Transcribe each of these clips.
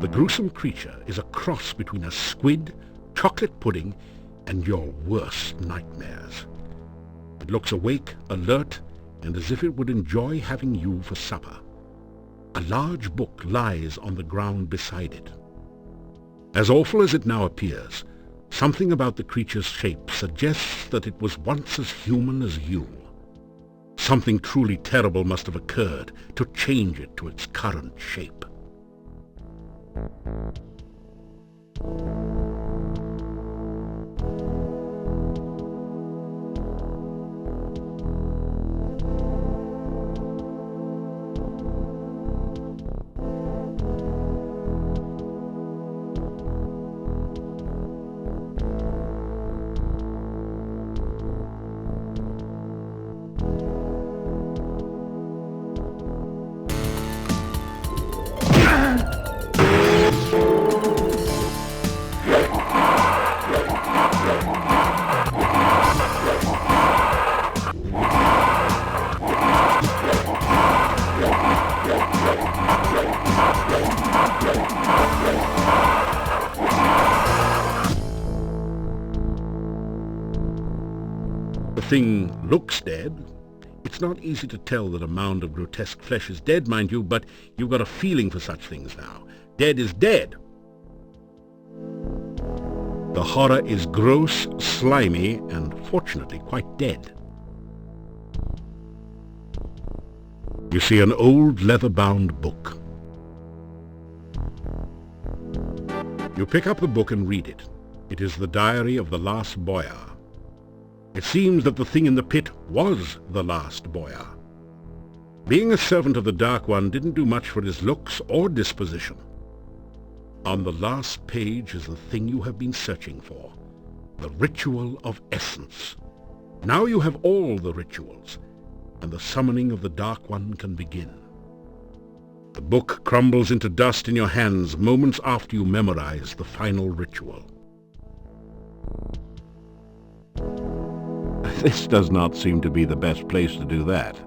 The gruesome creature is a cross between a squid, chocolate pudding, and your worst nightmares. It looks awake, alert, and as if it would enjoy having you for supper. A large book lies on the ground beside it. As awful as it now appears, something about the creature's shape suggests that it was once as human as you. Something truly terrible must have occurred to change it to its current shape. The thing looks dead. It's not easy to tell that a mound of grotesque flesh is dead, mind you, but you've got a feeling for such things now. Dead is dead. The horror is gross, slimy, and fortunately quite dead. You see an old leather-bound book. You pick up the book and read it. It is the diary of the last boyar. It seems that the thing in the pit was the last boyar. Being a servant of the Dark One didn't do much for his looks or disposition. On the last page is the thing you have been searching for, the ritual of essence. Now you have all the rituals, and the summoning of the Dark One can begin. The book crumbles into dust in your hands moments after you memorize the final ritual. This does not seem to be the best place to do that.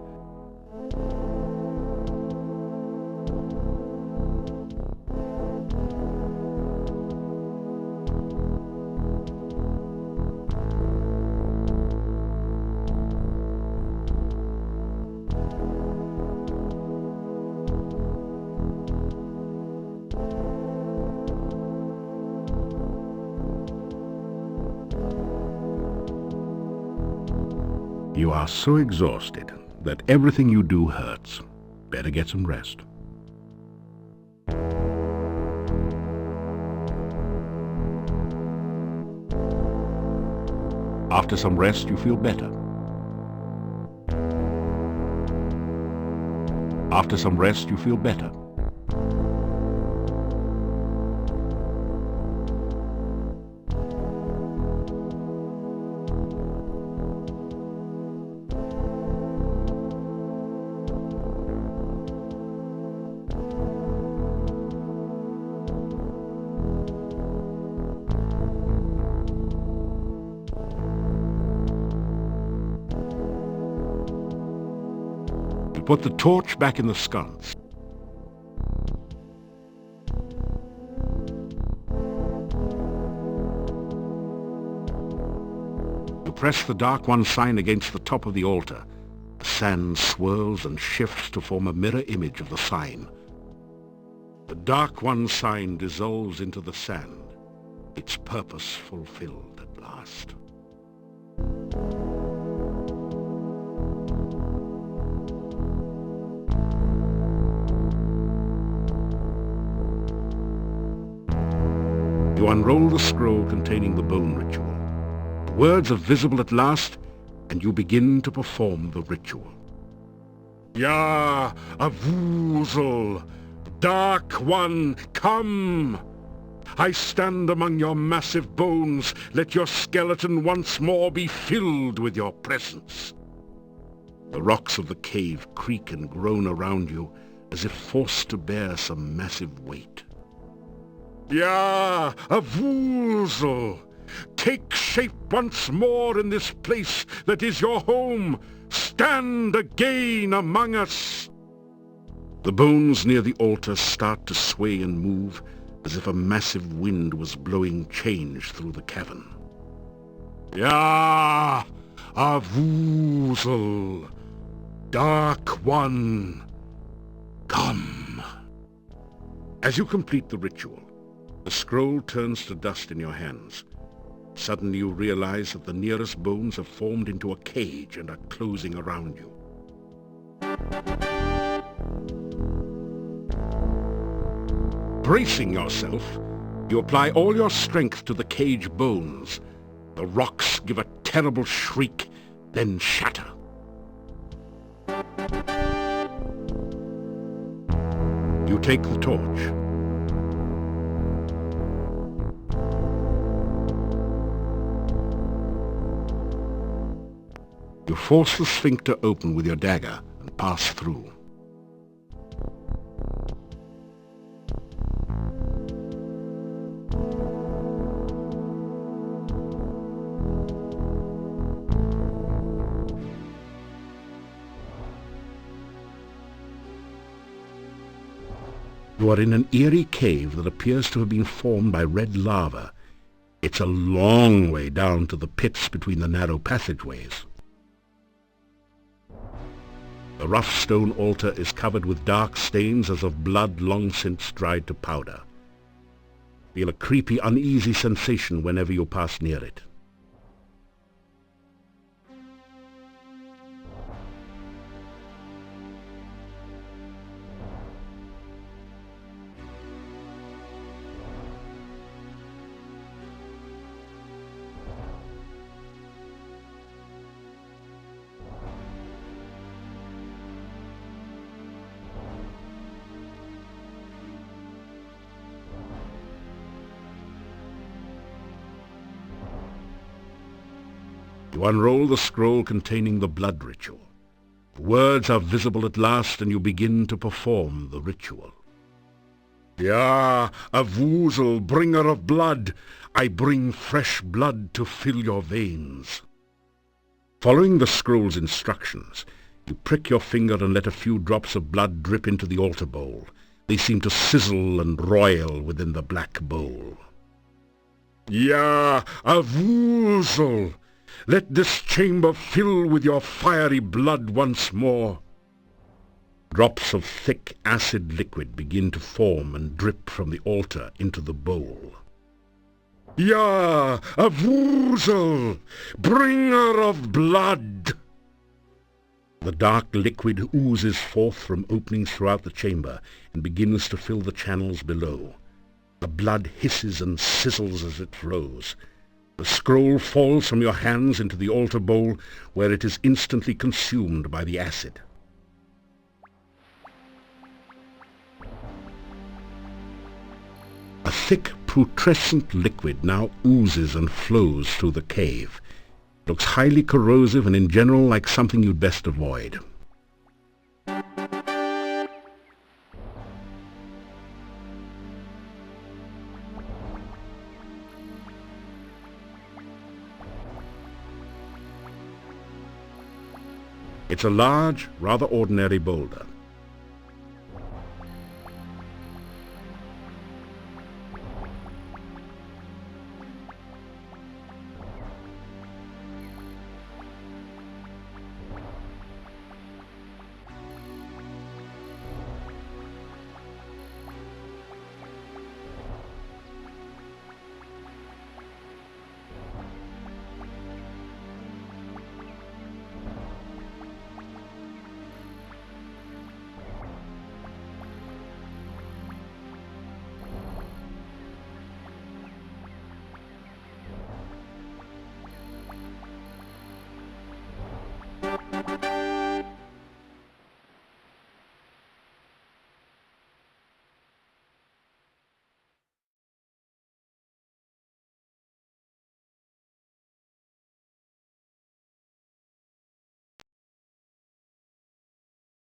You are so exhausted that everything you do hurts. Better get some rest. After some rest, you feel better. After some rest, you feel better. Put the torch back in the sconce. You press the Dark One sign against the top of the altar. The sand swirls and shifts to form a mirror image of the sign. The Dark One sign dissolves into the sand, its purpose fulfilled at last. You unroll the scroll containing the bone ritual. The words are visible at last, and you begin to perform the ritual. Ya Avuzal, Dark One, come! I stand among your massive bones. Let your skeleton once more be filled with your presence. The rocks of the cave creak and groan around you, as if forced to bear some massive weight. Ya Avuzal, take shape once more in this place that is your home. Stand again among us. The bones near the altar start to sway and move, as if a massive wind was blowing change through the cavern. Ya, Avuzel, Dark One, come. As you complete the ritual, the scroll turns to dust in your hands. Suddenly you realize that the nearest bones have formed into a cage and are closing around you. Bracing yourself, you apply all your strength to the cage bones. The rocks give a terrible shriek, then shatter. You take the torch. You force the sphincter open with your dagger and pass through. You are in an eerie cave that appears to have been formed by red lava. It's a long way down to the pits between the narrow passageways. The rough stone altar is covered with dark stains as of blood long since dried to powder. Feel a creepy, uneasy sensation whenever you pass near it. You unroll the scroll containing the blood ritual. The words are visible at last, and you begin to perform the ritual. Ya, Avuzel, bringer of blood, I bring fresh blood to fill your veins. Following the scroll's instructions, you prick your finger and let a few drops of blood drip into the altar bowl. They seem to sizzle and roil within the black bowl. Ya, Avuzel, let this chamber fill with your fiery blood once more. Drops of thick acid liquid begin to form and drip from the altar into the bowl. Ya, Avuzel, bringer of blood! The dark liquid oozes forth from openings throughout the chamber and begins to fill the channels below. The blood hisses and sizzles as it flows. The scroll falls from your hands into the altar bowl, where it is instantly consumed by the acid. A thick, putrescent liquid now oozes and flows through the cave. It looks highly corrosive and in general like something you'd best avoid. It's a large, rather ordinary boulder.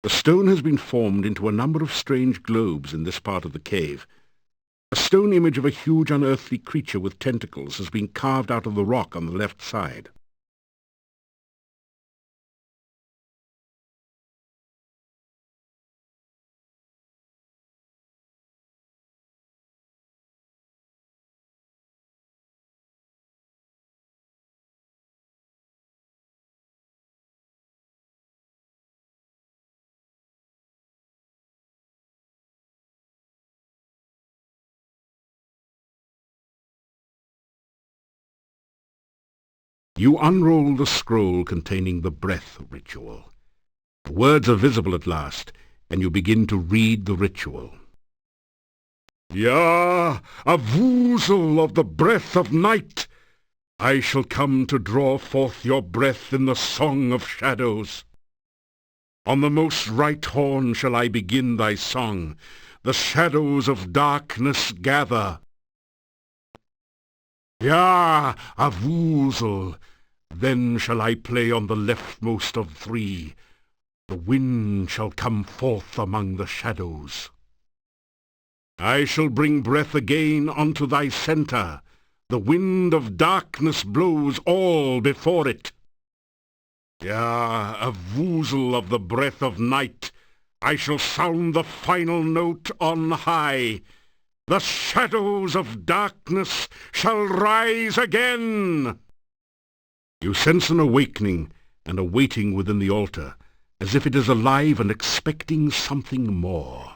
The stone has been formed into a number of strange globes in this part of the cave. A stone image of a huge unearthly creature with tentacles has been carved out of the rock on the left side. You unroll the scroll containing the breath ritual. The words are visible at last, and you begin to read the ritual. Ya, a woozle of the breath of night, I shall come to draw forth your breath in the song of shadows. On the most right horn shall I begin thy song. The shadows of darkness gather. Ya, a woozle, then shall I play on the leftmost of three. The wind shall come forth among the shadows. I shall bring breath again unto thy centre. The wind of darkness blows all before it. Ya, a woozle of the breath of night, I shall sound the final note on high. The shadows of darkness shall rise again. You sense an awakening and a waiting within the altar, as if it is alive and expecting something more.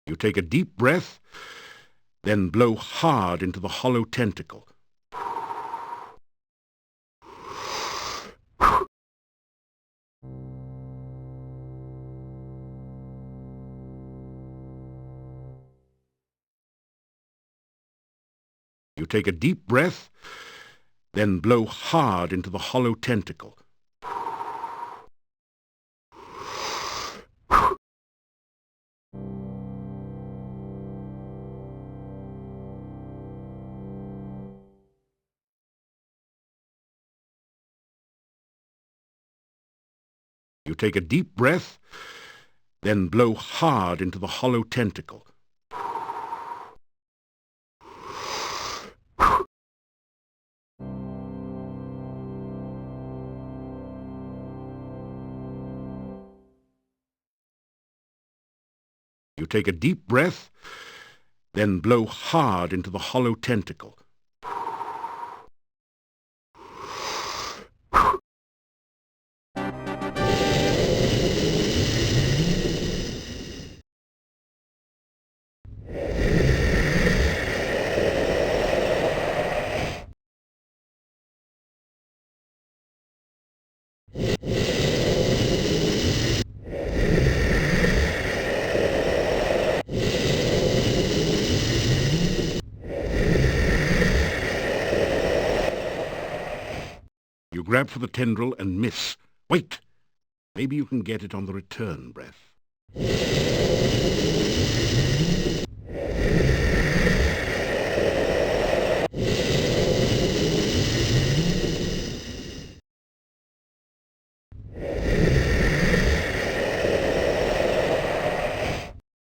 You take a deep breath, then blow hard into the hollow tentacle. You take a deep breath, then blow hard into the hollow tentacle. You take a deep breath, then blow hard into the hollow tentacle. You take a deep breath, then blow hard into the hollow tentacle. You grab for the tendril and miss. Wait! Maybe you can get it on the return breath.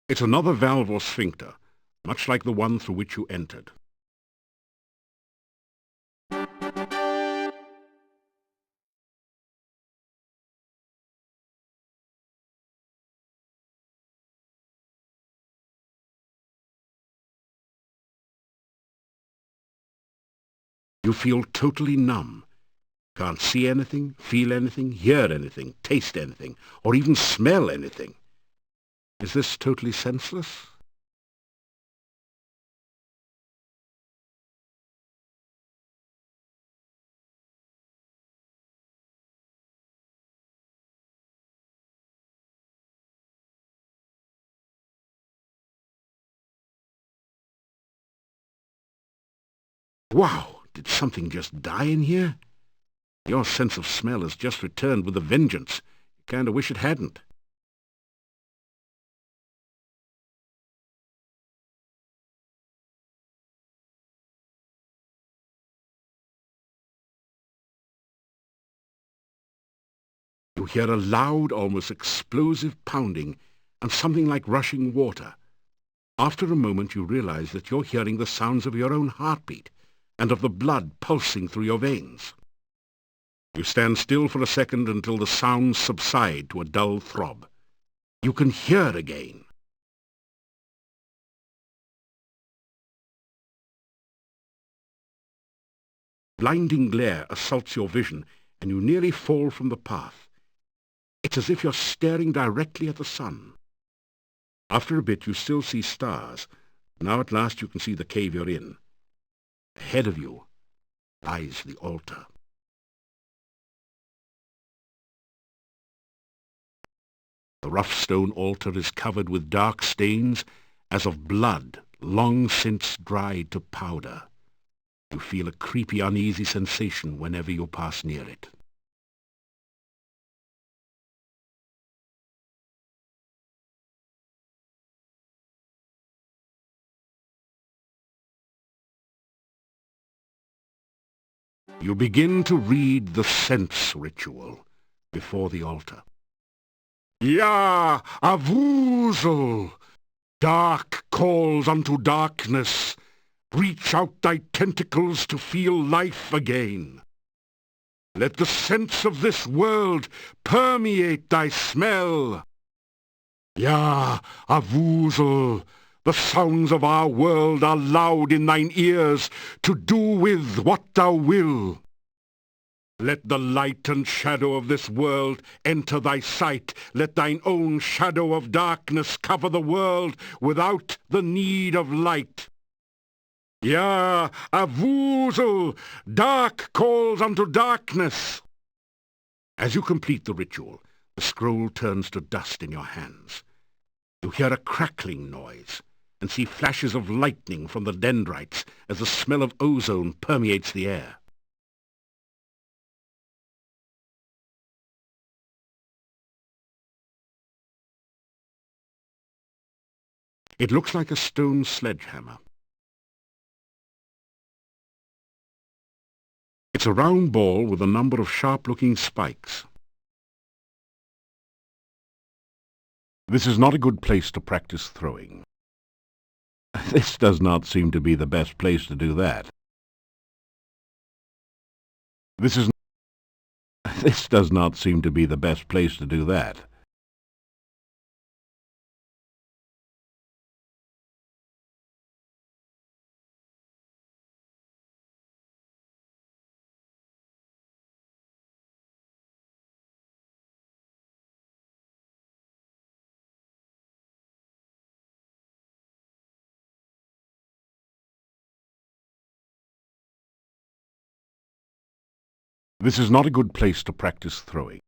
It's another valve or sphincter, much like the one through which you entered. You feel totally numb. Can't see anything, feel anything, hear anything, taste anything, or even smell anything. Is this totally senseless? Wow! Did something just die in here? Your sense of smell has just returned with a vengeance. You kind of wish it hadn't. You hear a loud, almost explosive pounding and something like rushing water. After a moment you realize that you're hearing the sounds of your own heartbeat and of the blood pulsing through your veins. You stand still for a second until the sounds subside to a dull throb. You can hear again. Blinding glare assaults your vision, and you nearly fall from the path. It's as if you're staring directly at the sun. After a bit you still see stars. Now at last you can see the cave you're in. Ahead of you lies the altar. The rough stone altar is covered with dark stains as of blood long since dried to powder. You feel a creepy, uneasy sensation whenever you pass near it. You begin to read the sense ritual before the altar. Ya Avuzel! Dark calls unto darkness. Reach out thy tentacles to feel life again. Let the sense of this world permeate thy smell. Ya Avuzel! The sounds of our world are loud in thine ears, to do with what thou will. Let the light and shadow of this world enter thy sight. Let thine own shadow of darkness cover the world without the need of light. Ya Avuzel! Dark calls unto darkness. As you complete the ritual, the scroll turns to dust in your hands. You hear a crackling noise and see flashes of lightning from the dendrites as the smell of ozone permeates the air. It looks like a stone sledgehammer. It's a round ball with a number of sharp-looking spikes. This is not a good place to practice throwing. This does not seem to be the best place to do that. This does not seem to be the best place to do that. This is not a good place to practice throwing.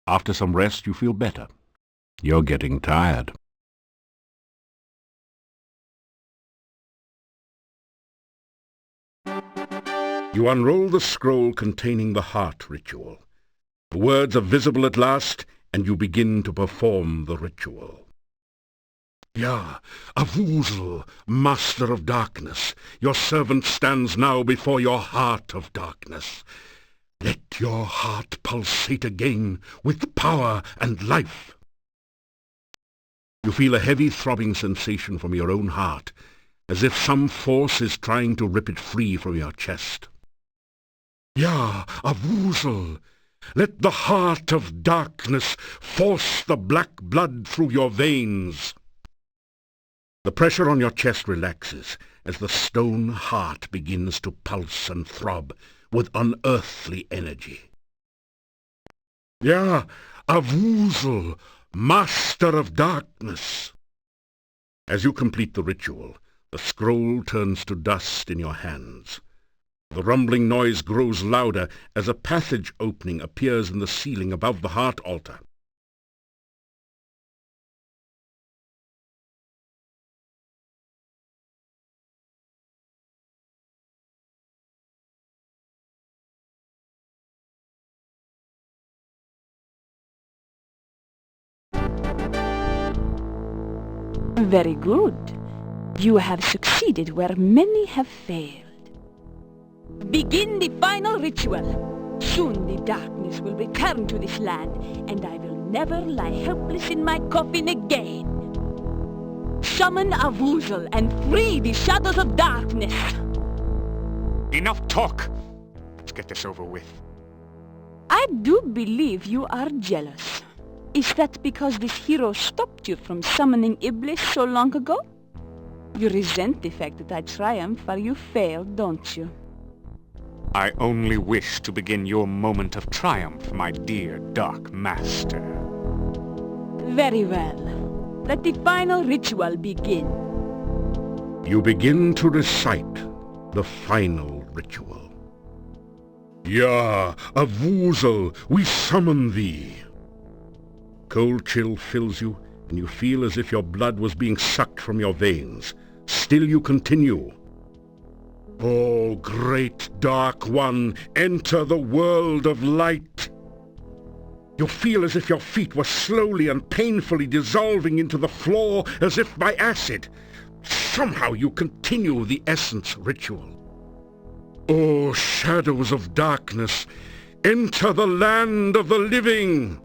After some rest, you feel better. You're getting tired. You unroll the scroll containing the heart ritual. The words are visible at last, and you begin to perform the ritual. Ya Avuzel, master of darkness, your servant stands now before your heart of darkness. Let your heart pulsate again with power and life. You feel a heavy throbbing sensation from your own heart, as if some force is trying to rip it free from your chest. Ya Avuzel, let the heart of darkness force the black blood through your veins. The pressure on your chest relaxes as the stone heart begins to pulse and throb with unearthly energy. Ya Avuzel, master of darkness. As you complete the ritual, the scroll turns to dust in your hands. The rumbling noise grows louder as a passage opening appears in the ceiling above the heart altar. Very good. You have succeeded where many have failed. Begin the final ritual. Soon the darkness will return to this land, and I will never lie helpless in my coffin again. summon a Woozle and free the shadows of darkness. Enough talk! Let's get this over with. I do believe you are jealous. Is that because this hero stopped you from summoning Iblis so long ago? You resent the fact that I triumphed while you failed, don't you? I only wish to begin your moment of triumph, my dear Dark Master. Very well. Let the final ritual begin. You begin to recite the final ritual. Ya, a Woozle, we summon thee. Cold chill fills you, and you feel as if your blood was being sucked from your veins. Still you continue. O great Dark One, enter the world of light. You feel as if your feet were slowly and painfully dissolving into the floor as if by acid. Somehow you continue the essence ritual. O shadows of darkness, enter the land of the living.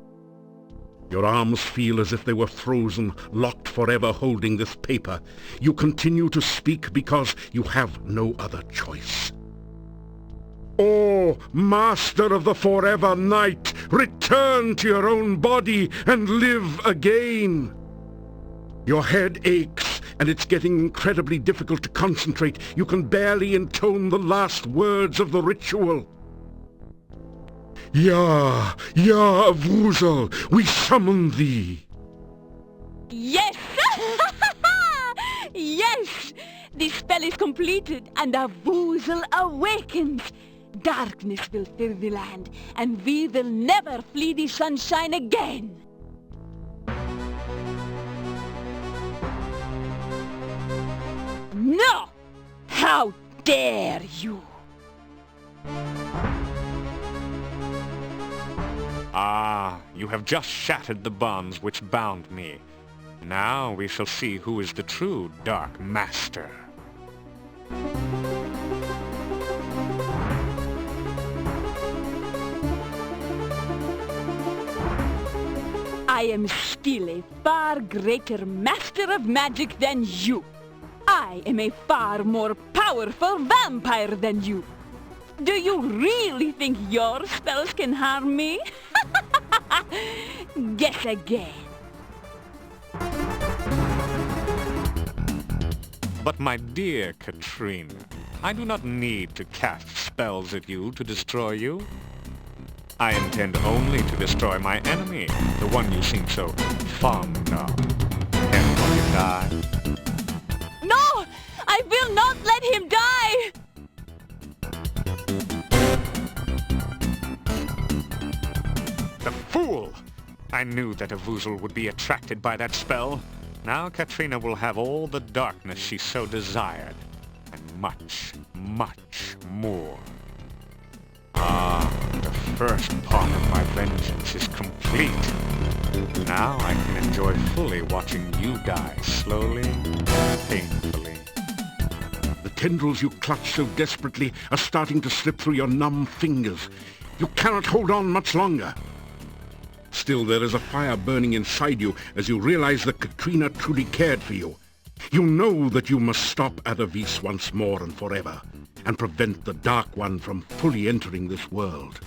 Your arms feel as if they were frozen, locked forever holding this paper. You continue to speak because you have no other choice. O Master of the Forever Night, return to your own body and live again. Your head aches, and it's getting incredibly difficult to concentrate. You can barely intone the last words of the ritual. Ya, Woozle, we summon thee. Yes! Yes! The spell is completed, and a Woozle awakens. Darkness will fill the land, and we will never flee the sunshine again. No! How dare you! Ah, you have just shattered the bonds which bound me. Now we shall see who is the true Dark Master. I am still a far greater master of magic than you. I am a far more powerful vampire than you. Do you really think your spells can harm me? Guess again. But my dear Katrina, I do not need to cast spells at you to destroy you. I intend only to destroy my enemy, the one you seem so fond of. And will you die? No! I will not let him die! The fool! I knew that a Woozle would be attracted by that spell. Now Katrina will have all the darkness she so desired, and much, much more. Ah, the first part of my vengeance is complete. Now I can enjoy fully watching you die slowly, painfully. The tendrils you clutch so desperately are starting to slip through your numb fingers. You cannot hold on much longer. Still, there is a fire burning inside you as you realize that Katrina truly cared for you. You know that you must stop Adavis once more and forever, and prevent the Dark One from fully entering this world.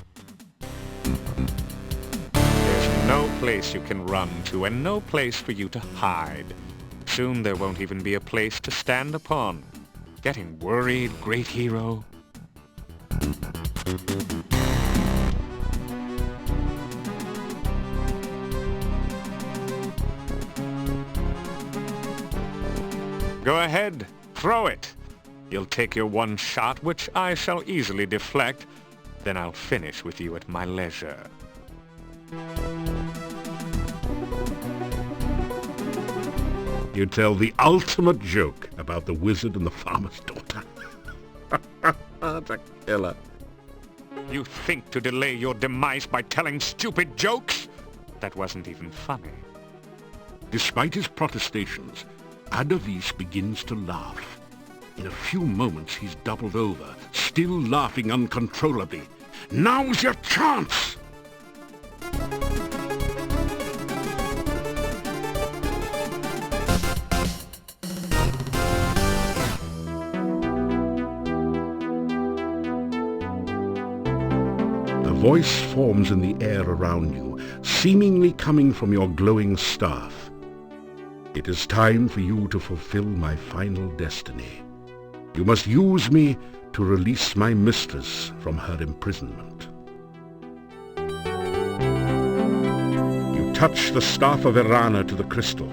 There's no place you can run to, and no place for you to hide. Soon there won't even be a place to stand upon. Getting worried, great hero? Go ahead, throw it. You'll take your one shot, which I shall easily deflect. Then I'll finish with you at my leisure. You tell the ultimate joke about the wizard and the farmer's daughter. That's a killer. You think to delay your demise by telling stupid jokes? That wasn't even funny. Despite his protestations, Adavis begins to laugh. In a few moments he's doubled over, still laughing uncontrollably. Now's your chance! voice forms in the air around you, seemingly coming from your glowing staff. It is time for you to fulfill my final destiny. You must use me to release my mistress from her imprisonment. You touch the staff of Irana to the crystal.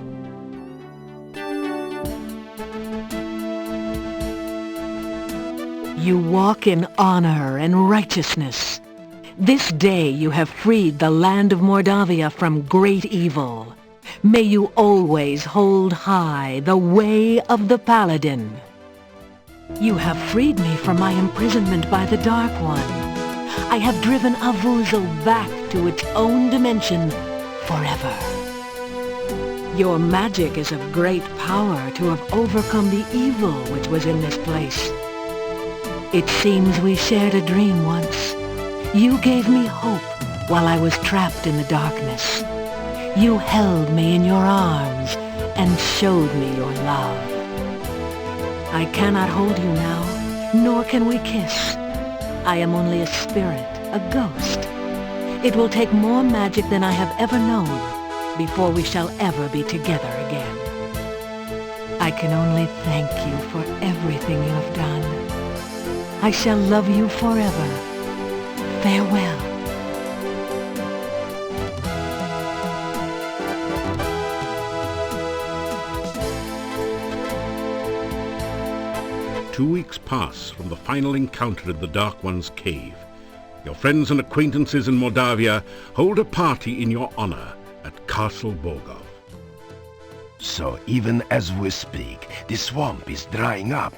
You walk in honor and righteousness. This day you have freed the land of Mordavia from great evil. May you always hold high the way of the Paladin. You have freed me from my imprisonment by the Dark One. I have driven Avuzel back to its own dimension forever. Your magic is of great power to have overcome the evil which was in this place. It seems we shared a dream once. You gave me hope while I was trapped in the darkness. You held me in your arms and showed me your love. I cannot hold you now, nor can we kiss. I am only a spirit, a ghost. It will take more magic than I have ever known before we shall ever be together again. I can only thank you for everything you have done. I shall love you forever. Farewell. Two weeks pass from the final encounter in the Dark One's cave. Your friends and acquaintances in Mordavia hold a party in your honor at Castle Borgov. So even as we speak, the swamp is drying up.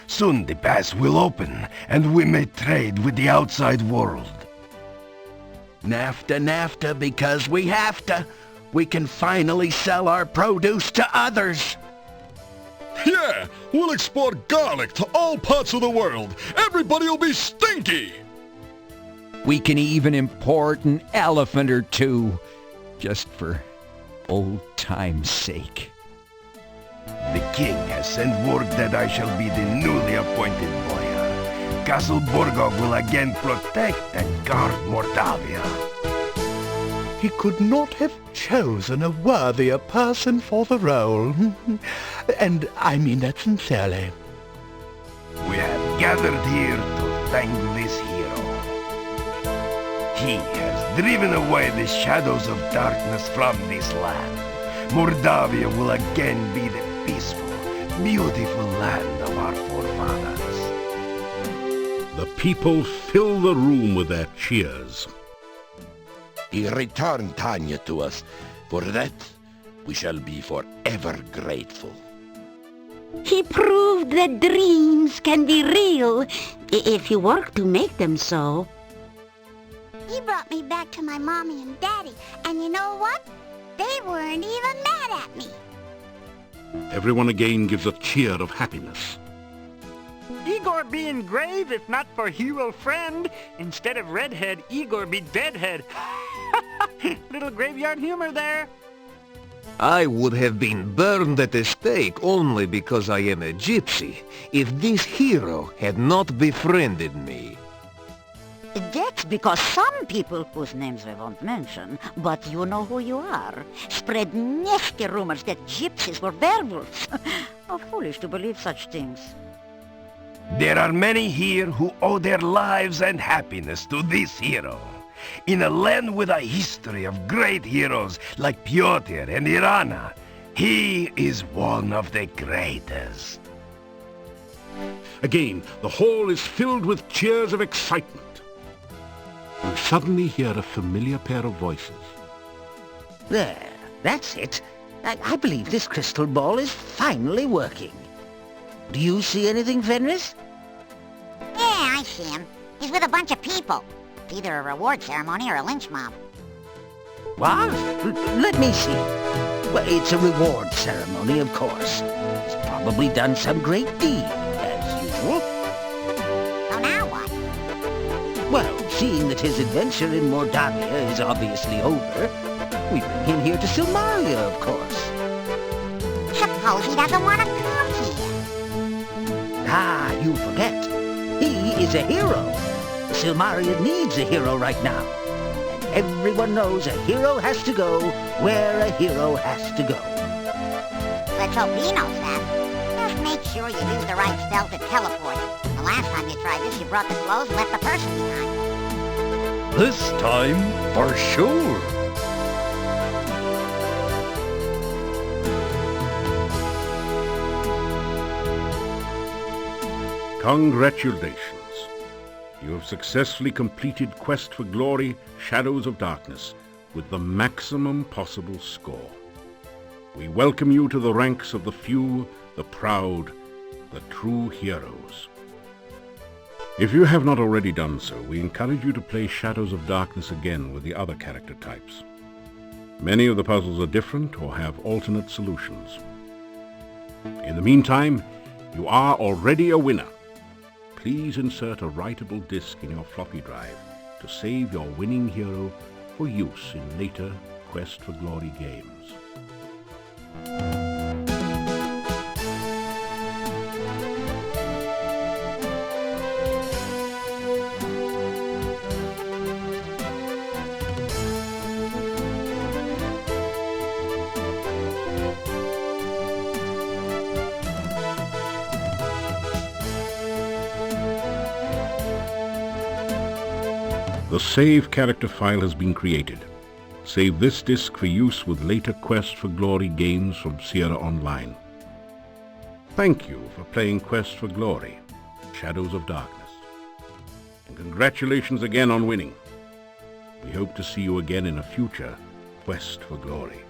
Soon the pass will open, and we may trade with the outside world. NAFTA, because we have to. We can finally sell our produce to others. Yeah, we'll export garlic to all parts of the world. Everybody will be stinky. We can even import an elephant or two, just for old time's sake. The king has sent word that I shall be the newly appointed boyar. Castle Borgov will again protect and guard Mordavia. He could not have chosen a worthier person for the role. And I mean that sincerely. We have gathered here to thank this hero. He has driven away the shadows of darkness from this land. Mordavia will again be the peaceful, beautiful land of our forefathers. The people fill the room with their cheers. He returned Tanya to us. For that, we shall be forever grateful. He proved that dreams can be real if you work to make them so. He brought me back to my mommy and daddy, and you know what? They weren't even mad at me. Everyone again gives a cheer of happiness. Igor be engraved if not for hero friend. Instead of redhead, Igor be deadhead. Little graveyard humor there. I would have been burned at the stake only because I am a gypsy, if this hero had not befriended me. That's because some people whose names we won't mention, but you know who you are, spread nasty rumors that gypsies were werewolves. How foolish to believe such things. There are many here who owe their lives and happiness to this hero. In a land with a history of great heroes like Pyotr and Irana, he is one of the greatest. Again, the hall is filled with cheers of excitement. You suddenly hear a familiar pair of voices. There, that's it. I believe this crystal ball is finally working. Do you see anything, Fenris? Yeah, I see him. He's with a bunch of people. Either a reward ceremony or a lynch mob. What? Let me see. Well, it's a reward ceremony, of course. He's probably done some great deed, as usual. So now what? Well, seeing that his adventure in Mordavia is obviously over, we bring him here to Silmaria, of course. Suppose he doesn't want to come here. Ah, you forget. He is a hero. Silmaria needs a hero right now. And everyone knows a hero has to go where a hero has to go. Let's hope he knows that. Just make sure you use the right spell to teleport. The last time you tried this, you brought the clothes and left the person behind. This time, for sure. Congratulations. You have successfully completed Quest for Glory, Shadows of Darkness, with the maximum possible score. We welcome you to the ranks of the few, the proud, the true heroes. If you have not already done so, we encourage you to play Shadows of Darkness again with the other character types. Many of the puzzles are different or have alternate solutions. In the meantime, you are already a winner. Please insert a writable disk in your floppy drive to save your winning hero for use in later Quest for Glory games. The Save character file has been created. Save this disk for use with later Quest for Glory games from Sierra Online. Thank you for playing Quest for Glory, Shadows of Darkness. And congratulations again on winning. We hope to see you again in a future Quest for Glory.